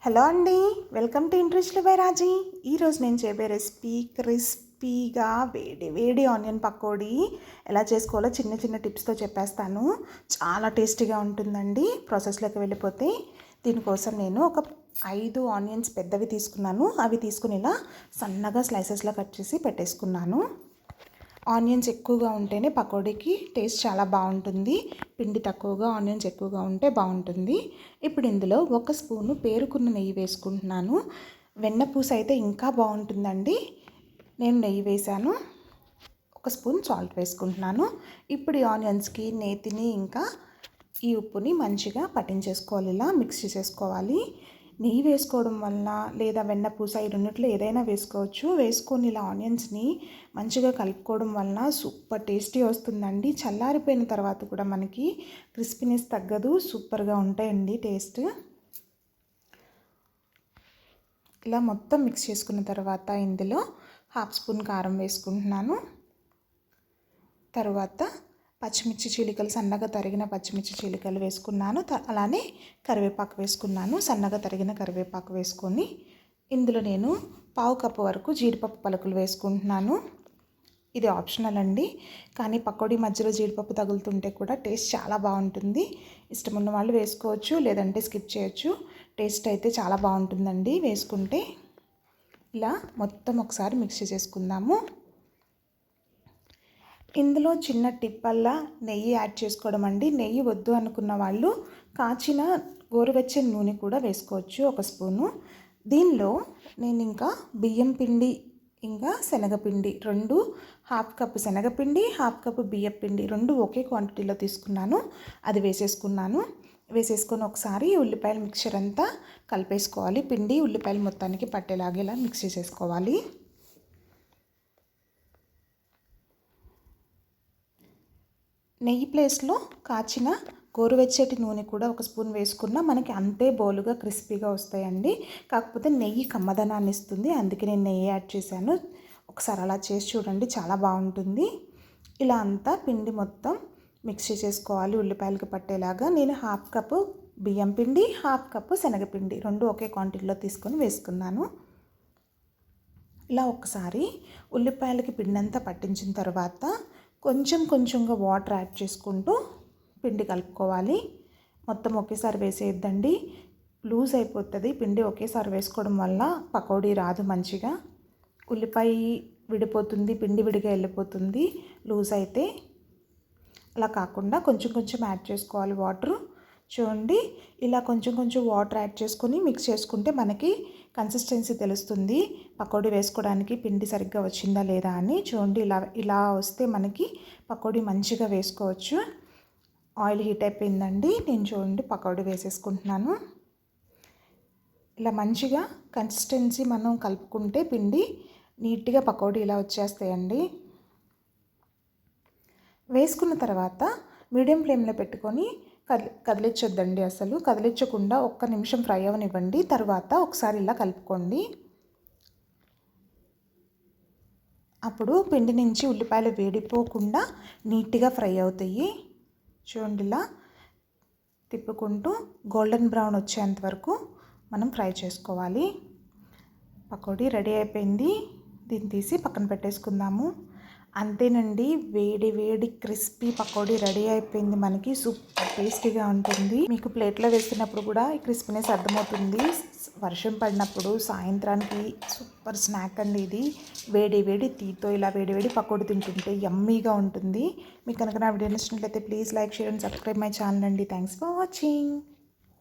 Hello అండి, welcome to ఇంట్రెస్ట్లు by రాజీ. ఈరోజు నేను చెప్పే రెసిపీ క్రిస్పీగా వేడి వేడి ఆనియన్ పకోడీ ఎలా చేసుకోవాలో చిన్న చిన్న టిప్స్తో చెప్పేస్తాను. చాలా టేస్టీగా ఉంటుందండి. ప్రాసెస్లోకి వెళ్ళిపోతే దీనికోసం నేను ఒక 5 ఆనియన్స్ పెద్దవి తీసుకున్నాను. అవి తీసుకుని ఇలా సన్నగా స్లైసెస్లో కట్ చేసి పెట్టేసుకున్నాను. ఆనియన్స్ ఎక్కువగా ఉంటేనే పకోడీకి టేస్ట్ చాలా బాగుంటుంది. పిండి తక్కువగా ఆనియన్స్ ఎక్కువగా ఉంటే బాగుంటుంది. ఇప్పుడు ఇందులో 1 స్పూను పేరుకున్న నెయ్యి వేసుకుంటున్నాను. వెన్నపూస అయితే ఇంకా బాగుంటుందండి. నేను నెయ్యి వేసాను. 1 స్పూన్ సాల్ట్ వేసుకుంటున్నాను. ఇప్పుడు ఈ ఆనియన్స్కి నేతిని ఇంకా ఈ ఉప్పుని మంచిగా పట్టించేసుకోవాలి. ఇలా మిక్స్ చేసేసుకోవాలి. నెయ్యి వేసుకోవడం వలన లేదా వెన్నపూస ఈ రెండిట్లో ఏదైనా వేసుకోవచ్చు. వేసుకొని ఇలా ఆనియన్స్ని మంచిగా కలుపుకోవడం వలన సూపర్ టేస్టీ వస్తుందండి. చల్లారిపోయిన తర్వాత కూడా మనకి క్రిస్పీనెస్ తగ్గదు, సూపర్గా ఉంటాయండి టేస్ట్. ఇలా మొత్తం మిక్స్ చేసుకున్న తర్వాత ఇందులో 1/2 స్పూన్ కారం వేసుకుంటున్నాను. తర్వాత పచ్చిమిర్చి చీలికలు, సన్నగా తరిగిన పచ్చిమిర్చి చీలికలు వేసుకున్నాను. అలానే కరివేపాకు వేసుకున్నాను. సన్నగా తరిగిన కరివేపాకు వేసుకొని ఇందులో నేను 1/2 కప్పు వరకు జీడిపప్పు పలుకులు వేసుకుంటున్నాను. ఇది ఆప్షనల్ అండి, కానీ పకోడీ మధ్యలో జీడిపప్పు తగులుతుంటే కూడా టేస్ట్ చాలా బాగుంటుంది. ఇష్టం ఉన్న వాళ్ళు వేసుకోవచ్చు, లేదంటే స్కిప్ చేయొచ్చు. టేస్ట్ అయితే చాలా బాగుంటుందండి వేసుకుంటే. ఇలా మొత్తం ఒకసారి మిక్స్ చేసుకుందాము. ఇందులో చిన్న టిప్ వల్ల నెయ్యి యాడ్ చేసుకోవడం అండి. నెయ్యి వద్దు అనుకున్న వాళ్ళు కాచిన గోరువెచ్చని నూనె కూడా వేసుకోవచ్చు, 1 స్పూను. దీనిలో నేను ఇంకా బియ్యం పిండి ఇంకా శనగపిండి 2, 1/2 కప్పు శనగపిండి, 1/2 కప్పు బియ్యం పిండి 2 ఒకే క్వాంటిటీలో తీసుకున్నాను. అది వేసేసుకున్నాను. వేసేసుకొని ఒకసారి ఉల్లిపాయల మిక్చర్ అంతా కలిపేసుకోవాలి. పిండి ఉల్లిపాయలు మొత్తానికి పట్టేలాగేలా మిక్స్ చేసేసుకోవాలి. నెయ్యి ప్లేస్లో కాచిన గోరువెచ్చటి నూనె కూడా 1 స్పూన్ వేసుకున్నా మనకి అంతే బోలుగా క్రిస్పీగా వస్తాయండి. కాకపోతే నెయ్యి కమ్మదనాన్ని ఇస్తుంది, అందుకే నేను నెయ్యి యాడ్ చేశాను. ఒకసారి అలా చేసి చూడండి, చాలా బాగుంటుంది. ఇలా అంతా పిండి మొత్తం మిక్స్ చేసుకోవాలి ఉల్లిపాయలకి పట్టేలాగా. నేను 1/2 కప్పు బియ్యం పిండి, 1/2 కప్పు శనగపిండి 2 ఒకే క్వాంటిటీలో తీసుకొని వేసుకున్నాను. ఇలా ఒకసారి ఉల్లిపాయలకి పిండి అంతా పట్టించిన తర్వాత కొంచెం కొంచెంగా వాటర్ యాడ్ చేసుకుంటూ పిండి కలుపుకోవాలి. మొత్తం ఒకేసారి వేసేయద్దండి, లూజ్ అయిపోతుంది. పిండి ఒకేసారి వేసుకోవడం వల్ల పకోడీ రాదు మంచిగా. ఉల్లిపాయ విడిపోతుంది, పిండి విడిగా వెళ్ళిపోతుంది లూజ్ అయితే. అలా కాకుండా కొంచెం కొంచెం యాడ్ చేసుకోవాలి వాటరు. చూడండి, ఇలా కొంచెం కొంచెం వాటర్ యాడ్ చేసుకొని మిక్స్ చేసుకుంటే మనకి కన్సిస్టెన్సీ తెలుస్తుంది పకోడీ వేసుకోవడానికి పిండి సరిగ్గా వచ్చిందా లేదా అని. చూడండి, ఇలా వస్తే మనకి పకోడీ మంచిగా వేసుకోవచ్చు. ఆయిల్ హీట్ అయిపోయిందండి. నేను చూడండి పకోడీ వేసేసుకుంటున్నాను. ఇలా మంచిగా కన్సిస్టెన్సీ మనం కలుపుకుంటే పిండి నీట్గా పకోడీ ఇలా వచ్చేస్తాయండి. వేసుకున్న తర్వాత మీడియం ఫ్లేమ్లో పెట్టుకొని కదిలించొద్దండి, అసలు కదిలించకుండా 1 నిమిషం ఫ్రై అవనివ్వండి. తర్వాత ఒకసారి ఇలా కలుపుకోండి. అప్పుడు పిండి నుంచి ఉల్లిపాయలు వేడిపోకుండా నీట్గా ఫ్రై అవుతాయి. చూడండి, ఇలా తిప్పుకుంటూ గోల్డెన్ బ్రౌన్ వచ్చేంత వరకు మనం ఫ్రై చేసుకోవాలి. పకోడీ రెడీ అయిపోయింది. దీన్ని తీసి పక్కన పెట్టేసుకుందాము. అంతేనండి, వేడి వేడి క్రిస్పీ పకోడీ రెడీ అయిపోయింది. మనకి సూపర్ టేస్టీగా ఉంటుంది. మీకు ప్లేట్లో వేస్తున్నప్పుడు కూడా ఈ క్రిస్పీనెస్ అర్థమవుతుంది. వర్షం పడినప్పుడు సాయంత్రానికి సూపర్ స్నాక్ అండి ఇది. వేడి వేడి టీతో ఇలా వేడి వేడి పకోడీ తింటుంటే యమ్మీగా ఉంటుంది. మీకు కనుక నా వీడియో నచ్చినట్లయితే please like, share and subscribe my channel అండి. Thanks for watching.